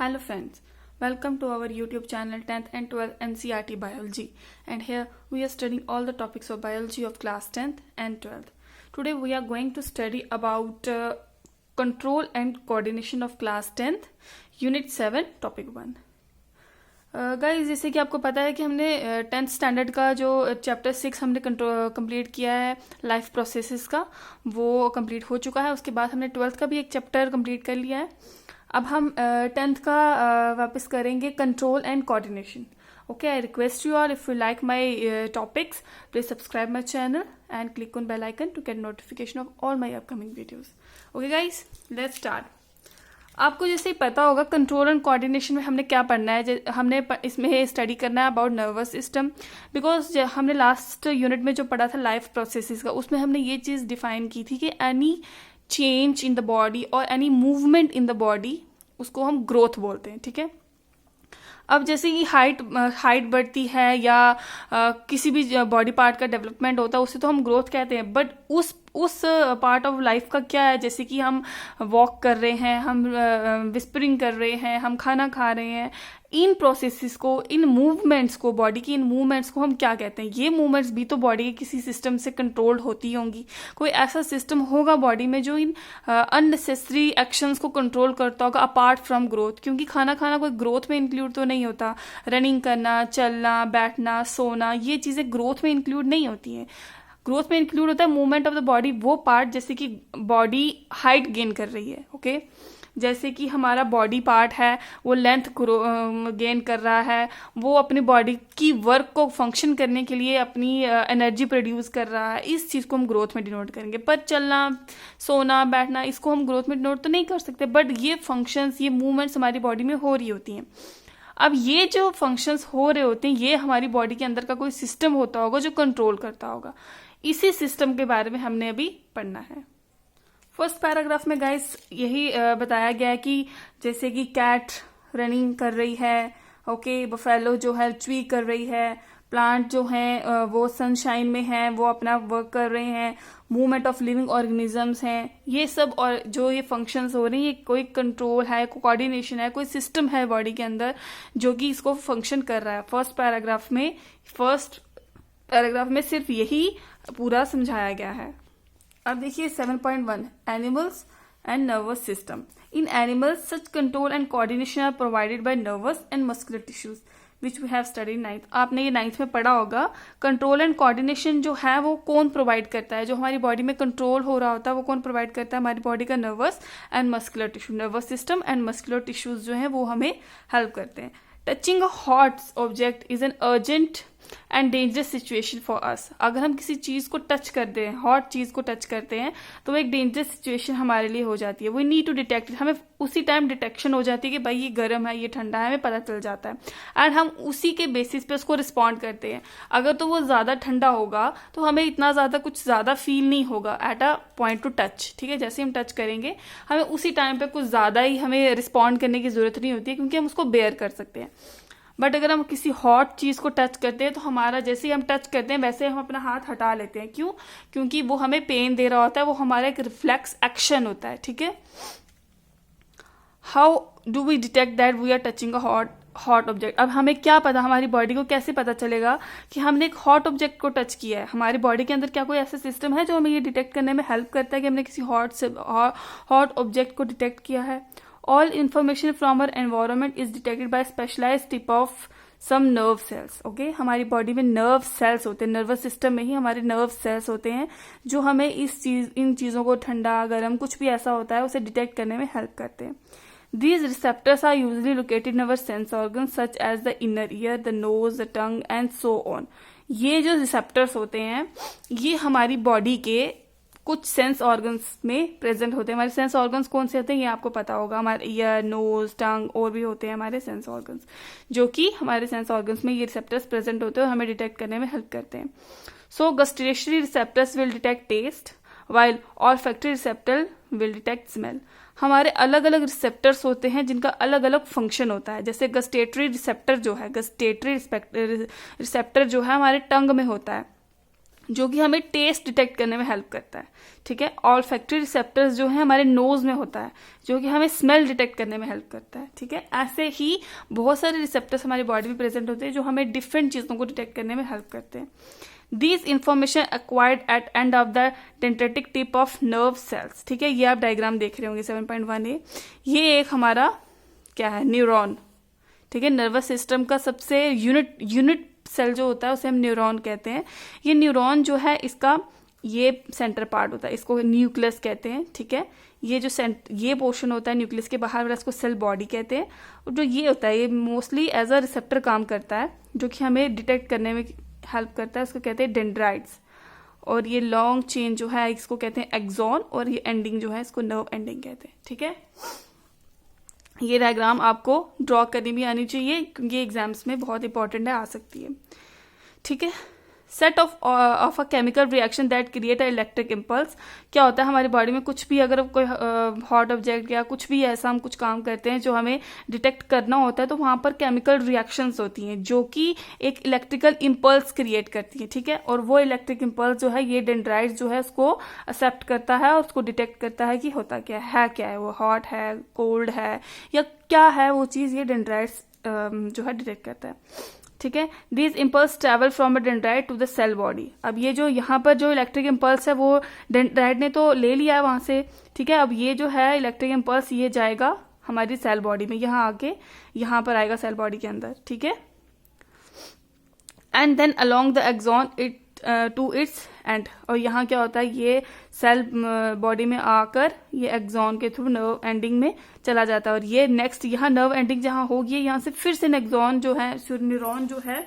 Hello friends, welcome to our YouTube channel 10th and 12th NCERT Biology, and here we are studying all the topics of biology of class 10th and 12th. Today we are going to study about control and coordination of class 10th unit 7 topic 1. Guys जैसे कि आपको पता है कि हमने 10th standard का जो chapter 6 हमने कंप्लीट किया है लाइफ प्रोसेसेस का, वो कंप्लीट हो चुका है. उसके बाद हमने 12th का भी एक चैप्टर कंप्लीट कर लिया है. अब हम 10th का वापस करेंगे control and coordination. Okay, I request you all, if you like my topics, please subscribe my channel and click on bell icon to get notification of all my upcoming videos. Okay guys, let's start. आपको जैसे ही पता होगा control and coordination में हमने क्या पढ़ना है. हमने इसमें स्टडी करना है अबाउट नर्वस सिस्टम, बिकॉज हमने लास्ट यूनिट में जो पढ़ा था लाइफ प्रोसेसेस का, उसमें हमने ये चीज़ डिफाइन की थी कि any change in the body और any movement in the body, उसको हम ग्रोथ बोलते हैं. ठीक है. अब जैसे कि हाइट बढ़ती है या किसी भी बॉडी पार्ट का डेवलपमेंट होता है, उसे तो हम ग्रोथ कहते हैं. बट उस पार्ट ऑफ लाइफ का क्या है, जैसे कि हम वॉक कर रहे हैं, हम विस्परिंग कर रहे हैं, हम खाना खा रहे हैं, इन प्रोसेसेस को, इन मूवमेंट्स को, बॉडी की इन मूवमेंट्स को हम क्या कहते हैं. ये मूवमेंट्स भी तो बॉडी के किसी सिस्टम से कंट्रोल्ड होती होंगी. कोई ऐसा सिस्टम होगा बॉडी में जो इन अननेसेसरी एक्शंस को कंट्रोल करता होगा अपार्ट फ्रॉम ग्रोथ. क्योंकि खाना खाना कोई ग्रोथ में इंक्लूड तो नहीं होता. रनिंग करना, चलना, बैठना, सोना, ये चीज़ें ग्रोथ में इंक्लूड नहीं होती हैं. ग्रोथ में इंक्लूड होता है मूवमेंट ऑफ द बॉडी, वो पार्ट जैसे कि बॉडी हाइट गेन कर रही है. ओके, जैसे कि हमारा बॉडी पार्ट है वो लेंथ गेन कर रहा है, वो अपनी बॉडी की वर्क को फंक्शन करने के लिए अपनी एनर्जी प्रोड्यूस कर रहा है. इस चीज़ को हम ग्रोथ में डिनोट करेंगे. पर चलना, सोना, बैठना, इसको हम ग्रोथ में डिनोट तो नहीं कर सकते, बट ये फंक्शंस, ये मूवमेंट्स हमारी बॉडी में हो रही होती हैं. अब ये जो फंक्शंस हो रहे होते हैं, ये हमारी बॉडी के अंदर का कोई सिस्टम होता होगा जो कंट्रोल करता होगा. इसी सिस्टम के बारे में हमने अभी पढ़ना है. फर्स्ट पैराग्राफ में गाइस यही बताया गया है कि जैसे कि कैट रनिंग कर रही है, ओके, बफेलो जो है च्वी कर रही है, प्लांट जो हैं वो सनशाइन में हैं, वो अपना वर्क कर रहे हैं, मूवमेंट ऑफ लिविंग ऑर्गेनिजम्स हैं. ये सब और जो ये फंक्शंस हो रही हैं, ये कोई कंट्रोल है, कोऑर्डिनेशन है, कोई सिस्टम है बॉडी के अंदर जो कि इसको फंक्शन कर रहा है. फर्स्ट पैराग्राफ में सिर्फ यही पूरा समझाया गया है. अब देखिए 7.1 animals and nervous system. In animals such control and coordination are provided by nervous and muscular tissues which we have studied 9th. आपने ये 9th में पढ़ा होगा. कंट्रोल एंड कोऑर्डिनेशन जो है वो कौन प्रोवाइड करता है, जो हमारी बॉडी में कंट्रोल हो रहा होता है वो कौन प्रोवाइड करता है, हमारी बॉडी का nervous and muscular tissue. Nervous system and muscular tissues जो है वो हमें हेल्प करते हैं. Touching a hot object is an urgent and dangerous situation for us. अगर हम किसी चीज को टच करते हैं, हॉट चीज को टच करते हैं, तो वो एक डेंजरस सिचुएशन हमारे लिए हो जाती है. We need to detect it. हमें उसी टाइम डिटेक्शन हो जाती है कि भाई ये गर्म है, ये ठंडा है, हमें पता चल जाता है. एंड हम उसी के बेसिस पे उसको रिस्पॉन्ड करते हैं. अगर तो वो ज्यादा ठंडा होगा तो हमें इतना ज्यादा कुछ ज्यादा फील नहीं होगा at a point two touch. ठीक है, जैसे हम टच करेंगे हमें उसी टाइम पे कुछ ज्यादा ही हमें रिस्पॉन्ड करने की जरूरत नहीं होती है, क्योंकि हम उसको बेयर कर सकते हैं. बट अगर हम किसी हॉट चीज को टच करते हैं तो हमारा, जैसे ही हम टच करते हैं वैसे हम अपना हाथ हटा लेते हैं. क्यों? क्योंकि वो हमें पेन दे रहा होता है, वो हमारा एक रिफ्लेक्स एक्शन होता है. ठीक है. How do we detect that we are touching a hot object. अब हमें क्या पता, हमारी बॉडी को कैसे पता चलेगा कि हमने एक हॉट ऑब्जेक्ट को टच किया है. हमारी बॉडी के अंदर क्या कोई ऐसा सिस्टम है जो हमें ये डिटेक्ट करने में हेल्प करता है कि हमने किसी हॉट ऑब्जेक्ट को डिटेक्ट किया है. All information from our environment is detected by specialized tip of some nerve cells. Okay? हमारी बॉडी में नर्व सेल्स होते हैं. नर्वस सिस्टम में ही हमारे नर्व सेल्स होते हैं जो हमें इन चीज़ों को, ठंडा, गर्म, कुछ भी ऐसा होता है, उसे डिटेक्ट करने में हेल्प करते हैं. These receptors are usually located in our sense organs such as the inner ear, the nose, the tongue and so on. ये जो रिसेप्टर्स होते हैं ये हमारी बॉडी के कुछ सेंस ऑर्गन्स में प्रेजेंट होते हैं. हमारे सेंस ऑर्गन्स कौन से होते हैं ये आपको पता होगा. हमारे ईयर, नोज, टंग और भी होते हैं हमारे सेंस ऑर्गन्स, जो कि हमारे सेंस ऑर्गन्स में ये रिसेप्टर्स प्रेजेंट होते हैं और हमें डिटेक्ट करने में हेल्प करते हैं. So gustatory receptors will detect taste while olfactory receptor will detect smell. हमारे अलग अलग रिसेप्टर्स होते हैं जिनका अलग अलग फंक्शन होता है. जैसे गस्टेटरी रिसेप्टर जो है, गस्टेटरी रिसेप्टर जो है हमारे टंग में होता है. जो कि हमें टेस्ट डिटेक्ट करने में हेल्प करता है, ठीक है। ऑल्फैक्टरी रिसेप्टर्स जो है हमारे नोज में होता है, जो कि हमें स्मेल डिटेक्ट करने में हेल्प करता है, ठीक है। ऐसे ही बहुत सारे रिसेप्टर्स हमारी बॉडी में प्रेजेंट होते हैं जो हमें डिफरेंट चीज़ों को डिटेक्ट करने में हेल्प करते हैं। These information acquired at end of the dendritic tip of nerve cells, ठीक है। ये आप डायग्राम देख रहे होंगे 7.1a। ये एक हमारा क्या है, न्यूरॉन, ठीक है। नर्वस सिस्टम का सबसे यूनिट सेल जो होता है उसे हम न्यूरॉन कहते हैं। ये न्यूरॉन जो है इसका ये सेंटर पार्ट होता है, इसको न्यूक्लियस कहते हैं, ठीक है। ये जो ये पोर्शन होता है न्यूक्लियस के बाहर वाला, इसको सेल बॉडी कहते हैं। और जो ये होता है ये मोस्टली एज अ रिसेप्टर काम करता है, जो कि हमें डिटेक्ट करने में हेल्प करता है, उसको कहते हैं डेंड्राइट्स। और ये लॉन्ग चेन जो है इसको कहते हैं एक्सॉन, और ये एंडिंग जो है इसको नर्व एंडिंग कहते हैं, ठीक है। ये डायग्राम आपको ड्रॉ करनी भी आनी चाहिए क्योंकि एग्जाम्स में बहुत इंपॉर्टेंट है, आ सकती है, ठीक है। Set of a chemical reaction that create a electric impulse. क्या होता है हमारी बॉडी में कुछ भी अगर कोई हॉट ऑब्जेक्ट या कुछ भी ऐसा हम कुछ काम करते हैं जो हमें डिटेक्ट करना होता है, तो वहां पर केमिकल रिएक्शंस होती हैं जो कि एक इलेक्ट्रिकल इम्पल्स क्रिएट करती हैं, ठीक है। और वो इलेक्ट्रिक इम्पल्स जो है ये डेंड्राइट जो है उसको एक्सेप्ट करता है और उसको डिटेक्ट करता है कि होता क्या है वो हॉट है, कोल्ड है, या क्या है वो चीज़, ये डेंड्राइट्स जो है डिटेक्ट करता है, ठीक है। These impulse travel from a dendrite to the cell body. अब ये जो यहाँ पर जो इलेक्ट्रिक इम्पल्स है वो डेंड्राइट ने तो ले लिया है वहां से, ठीक है। अब ये जो है इलेक्ट्रिक इम्पल्स ये जाएगा हमारी सेल बॉडी में, यहाँ आके यहाँ पर आएगा सेल बॉडी के अंदर, ठीक है। And then along the axon it to its end. और यहाँ क्या होता है, ये सेल बॉडी में आकर ये एक्सॉन के थ्रू नर्व एंडिंग में चला जाता है। और ये नेक्स्ट यहाँ नर्व एंडिंग जहाँ होगी यहाँ से फिर से एक्सॉन जो है, न्यूरॉन जो है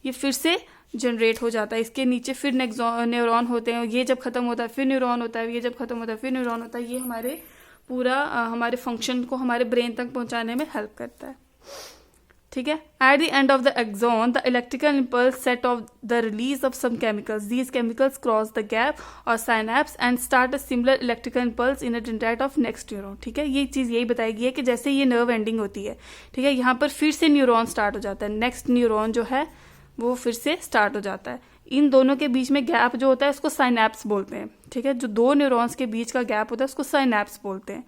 ये फिर से जनरेट हो जाता है। इसके नीचे फिर न्यूरॉन होते हैं, ये जब खत्म होता है फिर न्यूरॉन होता है, ये जब खत्म होता है फिर न्यूरॉन होता है। ये हमारे पूरा हमारे फंक्शन को हमारे ब्रेन तक पहुंचाने में हेल्प करता है, ठीक है। At the end of the axon the electrical impulse set off the release of some chemicals. These chemicals cross the gap or synapse and start a similar electrical impulse in a dendrite of next neuron, ठीक है। ये चीज यही बताई गई है कि जैसे ये नर्व एंडिंग होती है, ठीक है, यहाँ पर फिर से न्यूरॉन स्टार्ट हो जाता है, नेक्स्ट न्यूरॉन जो है वो फिर से स्टार्ट हो जाता है। इन दोनों के बीच में गैप जो होता है उसको साइनैप्स बोलते हैं, ठीक है। जो दो न्यूरॉन्स के बीच का गैप होता है उसको साइनैप्स बोलते हैं,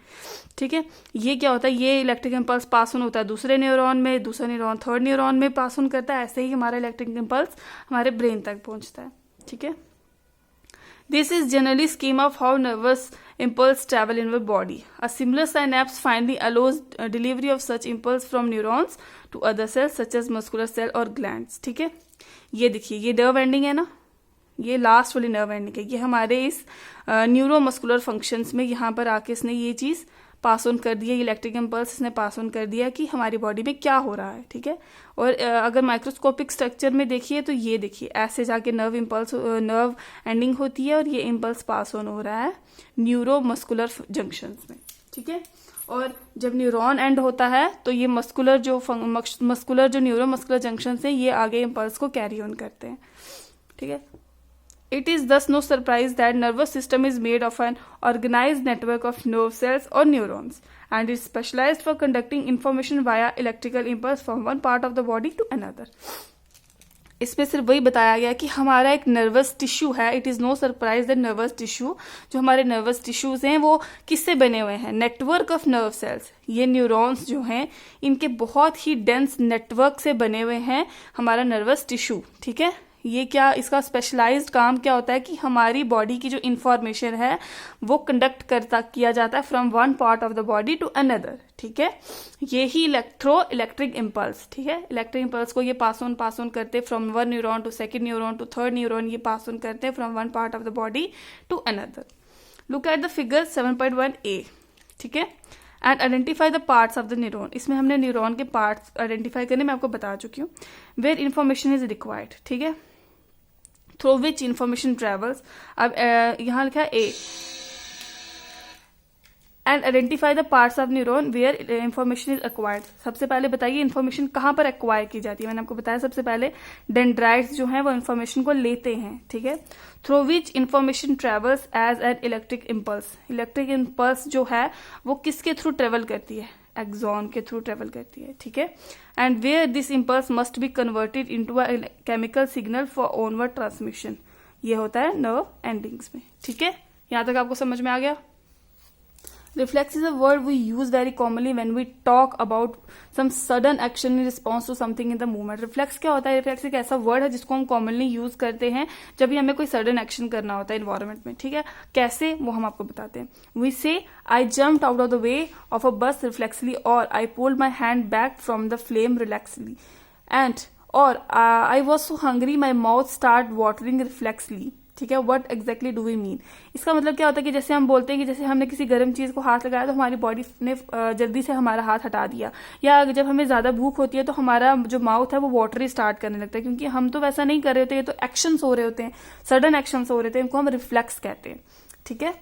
ठीक है। ये क्या होता है, ये इलेक्ट्रिक इम्पल्स पास ऑन होता है दूसरे न्यूरॉन में, दूसरा न्यूरॉन थर्ड न्यूरॉन में पास ऑन करता है। ऐसे ही हमारा इलेक्ट्रिक इम्पल्स हमारे ब्रेन तक पहुंचता है, ठीक है। This is generally scheme of how nervous impulse travel in our body. A similar synapse finally allows delivery of such impulse from neurons to other cells such as muscular cell or glands, ठीक है। ये देखिए ये nerve ending है ना, ये last वाली nerve ending है, ये हमारे इस न्यूरोमस्कुलर फंक्शंस में यहाँ पर आके इसने ये चीज पास ऑन कर दिया, इलेक्ट्रिक इम्पल्स इसने पास ऑन कर दिया कि हमारी बॉडी में क्या हो रहा है, ठीक है। और अगर माइक्रोस्कोपिक स्ट्रक्चर में देखिए तो ये देखिए ऐसे जाके नर्व एंडिंग होती है और ये इम्पल्स पास ऑन हो रहा है न्यूरोमस्कुलर जंक्शंस में, ठीक है। और जब न्यूरॉन एंड होता है तो ये मस्कुलर जो न्यूरोमस्कुलर जंक्शंस हैं ये आगे इम्पल्स को कैरी ऑन करते हैं, ठीक है। It is thus no surprise that nervous system is made of an organized network of nerve cells or neurons and is specialized for conducting information via electrical impulse from one part of the body to another. इसमें सिर्फ वही बताया गया कि हमारा एक nervous tissue है। It is no surprise that nervous tissue, जो हमारे नर्वस टिश्यूज हैं वो किससे बने हुए हैं, नेटवर्क ऑफ नर्व सेल्स। ये न्यूरॉन्स जो हैं इनके बहुत ही डेंस नेटवर्क से बने हुए हैं हमारा नर्वस टिश्यू, ठीक है। ये क्या इसका स्पेशलाइज्ड काम क्या होता है कि हमारी बॉडी की जो इंफॉर्मेशन है वो कंडक्ट किया जाता है from one part of the body to another, ठीक है। ये ही इलेक्ट्रिक इम्पल्स, ठीक है। इलेक्ट्रिक इम्पल्स को ये पास ऑन करते from one neuron to second neuron to third neuron, ये पास ऑन करते हैं from one part of the body to another. Look at the figure 7.1a, ठीक है। And identify the parts of the neuron. इसमें हमने neuron के parts identify करने में आपको बता चुकी हूँ। वेयर इन्फॉर्मेशन इज रिक्वायर्ड, ठीक है, थ्रू विच इंफॉर्मेशन ट्रेवल्स। अब यहां लिखा है A, and identify the parts of neuron where information is acquired. सबसे पहले बताइए इन्फॉर्मेशन कहां पर एक्वायर की जाती है। मैंने आपको बताया सबसे पहले डेंड्राइट्स जो हैं वो इन्फॉर्मेशन को लेते हैं, ठीक है। Through which information travels as an electric impulse. Electric impulse जो है वो किसके थ्रू ट्रेवल करती है, एक्सॉन के थ्रू ट्रेवल करती है, ठीक है। And where this impulse must be converted into a chemical signal for onward transmission. ये होता है नर्व एंडिंग्स में। ठीक है, यहां तक आपको समझ में आ गया। Reflex is a word we use very commonly when we talk about some sudden action in response to something in the movement. Reflex क्या होता है? Reflex एक ऐसा word है जिसको हम commonly use करते हैं जब भी हमें कोई sudden action करना होता है environment में। ठीक है, कैसे वो हम आपको बताते हैं। We say I jumped out of the way of a bus reflexly, or I pulled my hand back from the flame relaxedly, and or I was so hungry my mouth started watering reflexly. ठीक है, what exactly do we mean? इसका मतलब क्या होता है कि जैसे हम बोलते हैं कि जैसे हमने किसी गर्म चीज को हाथ लगाया तो हमारी बॉडी ने जल्दी से हमारा हाथ हटा दिया, या जब हमें ज्यादा भूख होती है तो हमारा जो माउथ है वो वाटरी स्टार्ट करने लगता है, क्योंकि हम तो वैसा नहीं कर रहे होते, ये तो एक्शंस हो रहे होते हैं, सडन एक्शंस हो रहे होते हैं, इनको हम रिफ्लेक्स कहते हैं। ठीक है,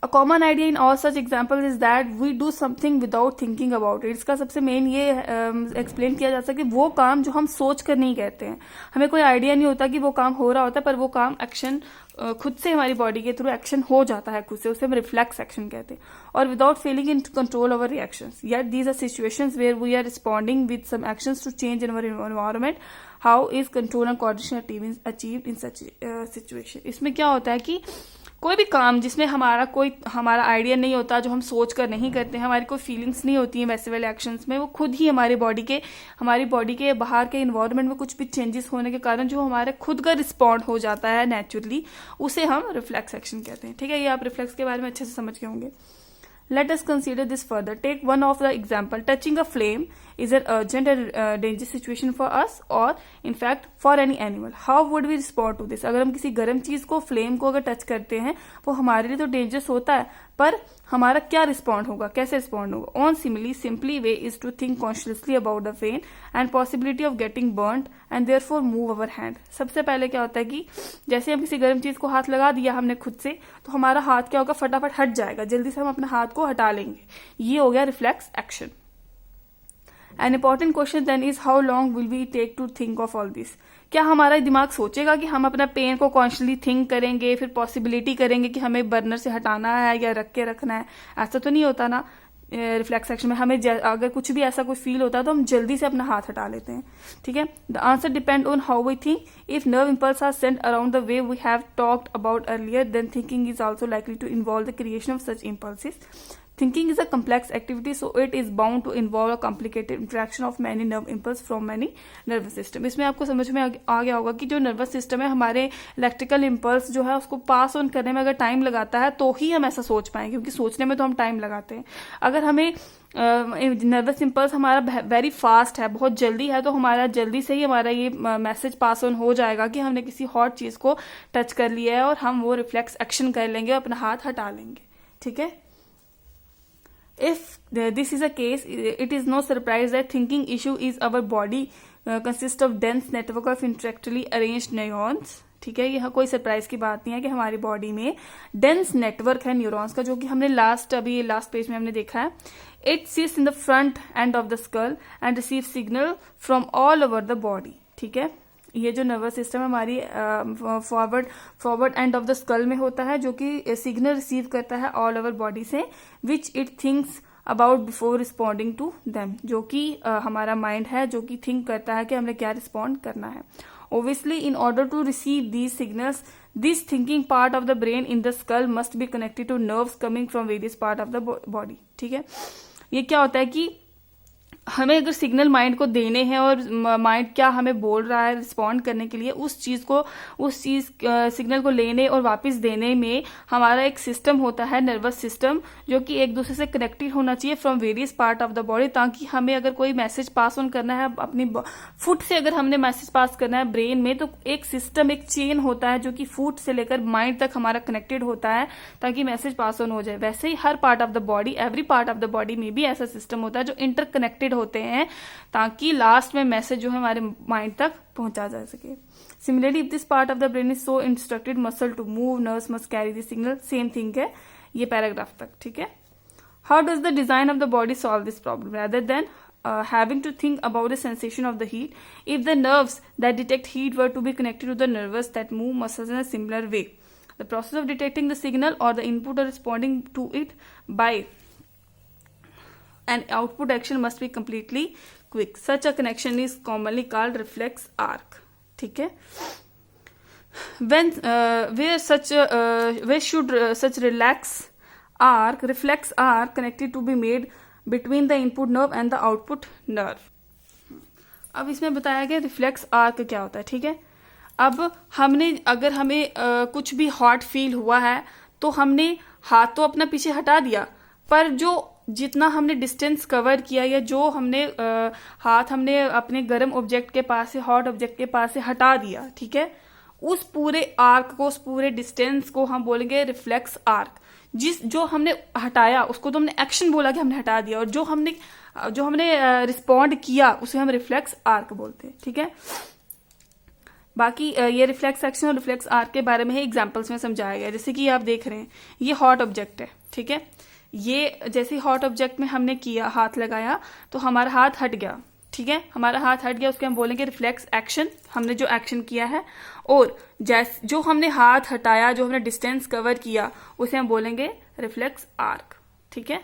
A common idea in all such examples is that we do something without thinking about it. इसका सबसे मेन ये एक्सप्लेन किया जा सकता है कि वो काम जो हम सोच कर नहीं करते हैं, हमें कोई आइडिया नहीं होता कि वो काम हो रहा होता है, पर वो काम एक्शन खुद से हमारी बॉडी के थ्रू एक्शन हो जाता है खुद से, उसे हम रिफ्लेक्स एक्शन कहते हैं। और without feeling in control over reactions, yet these are situations where we are responding with some actions to change in our environment. How is control and coordination achieved in such situation? इसमें क्या होता है कि कोई भी काम जिसमें हमारा आइडिया नहीं होता, जो हम सोच कर नहीं करते हैं, हमारी कोई फीलिंग्स नहीं होती हैं वैसे वाले एक्शंस में, वो खुद ही हमारी बॉडी के बाहर के इन्वायरमेंट में कुछ भी चेंजेस होने के कारण जो हमारे खुद का रिस्पॉन्ड हो जाता है नेचुरली, उसे हम रिफ्लेक्स एक्शन कहते हैं। ठीक है, ये आप रिफ्लेक्स के बारे में अच्छे से समझ गए होंगे। Let us consider this further. Take one of the example. Touching a flame is an urgent and dangerous situation for us, or in fact for any animal. How would we respond to this? अगर हम किसी गर्म चीज को, flame को अगर touch करते हैं, वो हमारे लिए तो डेंजरस होता है, पर हमारा क्या रिस्पॉन्ड होगा, कैसे रिस्पॉन्ड होगा? One simply way is to think consciously about the pain and possibility of getting burned and therefore move our hand. सबसे पहले क्या होता है कि जैसे हम किसी गर्म चीज को हाथ लगा दिया हमने खुद से, तो हमारा हाथ क्या होगा, फटाफट हट जाएगा, जल्दी से हम अपने हाथ को हटा लेंगे। ये हो गया reflex action. An important question then is how long will we take to think of all this? क्या हमारा दिमाग सोचेगा कि हम अपना पेन को कॉन्शियसली थिंक करेंगे, फिर पॉसिबिलिटी करेंगे कि हमें बर्नर से हटाना है या रख के रखना है? ऐसा तो नहीं होता ना। रिफ्लेक्स एक्शन में हमें अगर कुछ भी ऐसा कोई फील होता है तो हम जल्दी से अपना हाथ हटा लेते हैं। ठीक है, the answer depend on how we think. If nerve impulse are sent around the way we have talked about earlier, then thinking is also likely to involve the creation of such impulses. Thinking is a complex activity, so it is bound to involve a complicated interaction of many nerve impulses from many nervous system. इसमें आपको समझ में आ गया होगा कि जो nervous system है, हमारे इलेक्ट्रिकल इम्पल्स जो है उसको पास ऑन करने में अगर टाइम लगाता है तो ही हम ऐसा सोच पाएंगे, क्योंकि सोचने में तो हम टाइम लगाते हैं। अगर हमें नर्वस इम्पल्स हमारा वेरी फास्ट है, बहुत जल्दी है, तो हमारा जल्दी से ही हमारा ये मैसेज पास ऑन हो जाएगा कि हमने किसी हॉट चीज को टच कर लिया है, और हम वो रिफ्लेक्स एक्शन कर लेंगे, अपना हाथ हटा लेंगे। ठीक है, if this is a case, it is no surprise that thinking issue is our body consists of dense network of interactually arranged neurons. ठीक है, यह कोई सरप्राइज की बात नहीं है कि हमारी बॉडी में डेंस नेटवर्क है न्यूरॉन्स का, जो कि हमने लास्ट पेज में हमने देखा है। It sits in the front end of the skull and receive signal from all over the body. ठीक है, ये जो नर्वस सिस्टम है हमारी forward and of the skull में होता है, जो कि सिग्नल रिसीव करता है ऑल ओवर बॉडी से, which it thinks about before responding to them, जो कि हमारा माइंड है जो कि थिंक करता है कि हमने क्या रिस्पॉन्ड करना है। Obviously, in order to receive these signals, this thinking part of the brain in the skull must be connected to nerves coming from various part of the body. ठीक है, ये क्या होता है कि हमें अगर सिग्नल माइंड को देने हैं और माइंड क्या हमें बोल रहा है रिस्पॉन्ड करने के लिए, उस चीज सिग्नल को लेने और वापस देने में हमारा एक सिस्टम होता है, नर्वस सिस्टम, जो कि एक दूसरे से कनेक्टेड होना चाहिए from various part of the body, ताकि हमें अगर कोई मैसेज पास ऑन करना है अपनी फुट से, अगर हमने मैसेज पास करना है ब्रेन में, तो एक सिस्टम, एक चेन होता है जो कि फुट से लेकर माइंड तक हमारा कनेक्टेड होता है ताकि मैसेज पास ऑन हो जाए। वैसे ही हर part of the body, every part of the body में भी ऐसा सिस्टम होता है जो इंटरकनेक्टेड होते हैं, ताकि लास्ट में मैसेज जो है हमारे माइंड तक पहुंचा जा सके। Similarly, if this part of the brain is so instructed muscle to move, nerves must carry the signal. Same thing है ये पैराग्राफ तक। ठीक है, how does the design of the body solve this problem rather than having to think about the sensation of the heat? If the nerves that detect heat were to be connected to the nerves that move muscles in a similar way, the process of detecting the signal or the input or responding to it by an output action must be completely quick. Such a connection is commonly called reflex arc. ठीक है, when where should such reflex arc connected to be made between the input nerve and the output nerve. अब इसमें बताया गया reflex arc क्या होता है. ठीक है, अब अगर हमें कुछ भी हॉट फील हुआ है तो हमने हाथ तो अपना पीछे हटा दिया, पर जो जितना हमने डिस्टेंस कवर किया या जो हमने हाथ हमने अपने गर्म ऑब्जेक्ट के पास से हॉट ऑब्जेक्ट के पास से हटा दिया, ठीक है, उस पूरे आर्क को, उस पूरे डिस्टेंस को हम बोलेंगे रिफ्लेक्स आर्क. जो हमने हटाया उसको तो हमने एक्शन बोला कि हमने हटा दिया, और जो हमने रिस्पॉन्ड किया उसे हम रिफ्लेक्स आर्क बोलते हैं. ठीक है, बाकी ये रिफ्लेक्स एक्शन और रिफ्लेक्स आर्क के बारे में ही एग्जांपल्स में समझाया गया. जैसे कि आप देख रहे हैं ये हॉट ऑब्जेक्ट है. ठीक है, ये जैसे हॉट ऑब्जेक्ट में हमने किया, हाथ लगाया तो हमारा हाथ हट गया. ठीक है, हमारा हाथ हट गया, उसके हम बोलेंगे रिफ्लेक्स एक्शन, हमने जो एक्शन किया है. और जो हमने हाथ हटाया, जो हमने डिस्टेंस कवर किया, उसे हम बोलेंगे रिफ्लेक्स आर्क. ठीक है,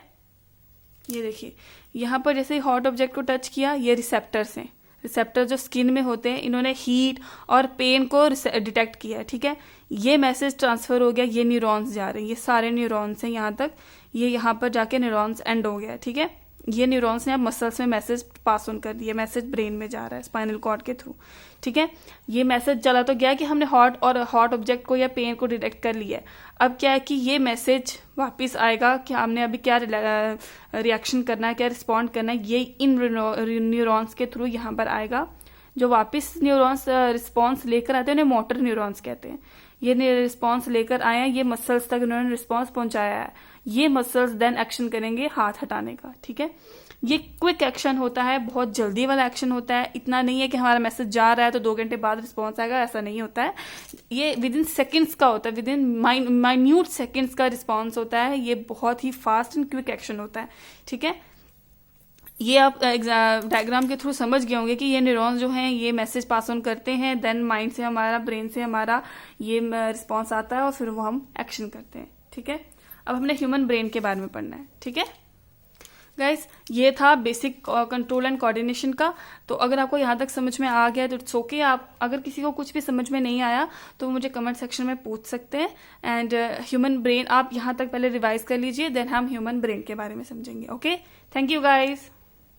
ये देखिए यहाँ पर जैसे हॉट ऑब्जेक्ट को टच किया, ये रिसेप्टर्स हैं. रिसेप्टर जो स्किन में होते हैं, इन्होंने हीट और पेन को डिटेक्ट किया है. ठीक है, ये मैसेज ट्रांसफर हो गया, ये न्यूरॉन्स जा रहे हैं, ये सारे न्यूरॉन्स हैं यहाँ तक, ये यहाँ पर जाके न्यूरॉन्स एंड हो गया. ठीक है, ये न्यूरॉन्स ने अब मसल्स में मैसेज पास ऑन कर दिया, मैसेज ब्रेन में जा रहा है स्पाइनल कॉर्ड के थ्रू. ठीक है, ये मैसेज चला तो गया कि हमने हॉट ऑब्जेक्ट को या पेन को डिटेक्ट कर लिया है. अब क्या है कि ये मैसेज वापस आएगा कि हमने अभी क्या रिएक्शन करना है, क्या रिस्पॉन्ड करना है, ये इन न्यूरॉन्स के थ्रू यहाँ पर आएगा. जो वापस न्यूरॉन्स रिस्पॉन्स लेकर आते हैं उन्हें मोटर न्यूरॉन्स कहते हैं. ये रिस्पॉन्स लेकर आए हैं, ये मसल्स तक उन्होंने रिस्पॉन्स पहुंचाया है. ये मसल्स देन एक्शन करेंगे हाथ हटाने का. ठीक है, ये क्विक एक्शन होता है, बहुत जल्दी वाला एक्शन होता है. इतना नहीं है कि हमारा मैसेज जा रहा है तो 2 घंटे बाद रिस्पॉन्स आएगा, ऐसा नहीं होता है. ये विद इन सेकेंड्स का होता है, विद इन माइन्यूट सेकेंड्स का रिस्पॉन्स होता है. ये बहुत ही फास्ट एंड क्विक एक्शन होता है. ठीक है, ये आप डायग्राम के थ्रू समझ गए होंगे कि ये न्यूरॉन्स जो हैं ये मैसेज पास ऑन करते हैं, देन माइंड से हमारा, ब्रेन से हमारा ये रिस्पॉन्स आता है और फिर वो हम एक्शन करते हैं. ठीक है, अब हमने ह्यूमन ब्रेन के बारे में पढ़ना है. ठीक है गाइस, ये था बेसिक कंट्रोल एंड कोऑर्डिनेशन का. तो अगर आपको यहाँ तक समझ में आ गया तो इट्स ओके. आप अगर किसी को कुछ भी समझ में नहीं आया तो मुझे कमेंट सेक्शन में पूछ सकते हैं. एंड ह्यूमन ब्रेन आप यहाँ तक पहले रिवाइज कर लीजिए, देन हम ह्यूमन ब्रेन के बारे में समझेंगे. Okay, thank you guys.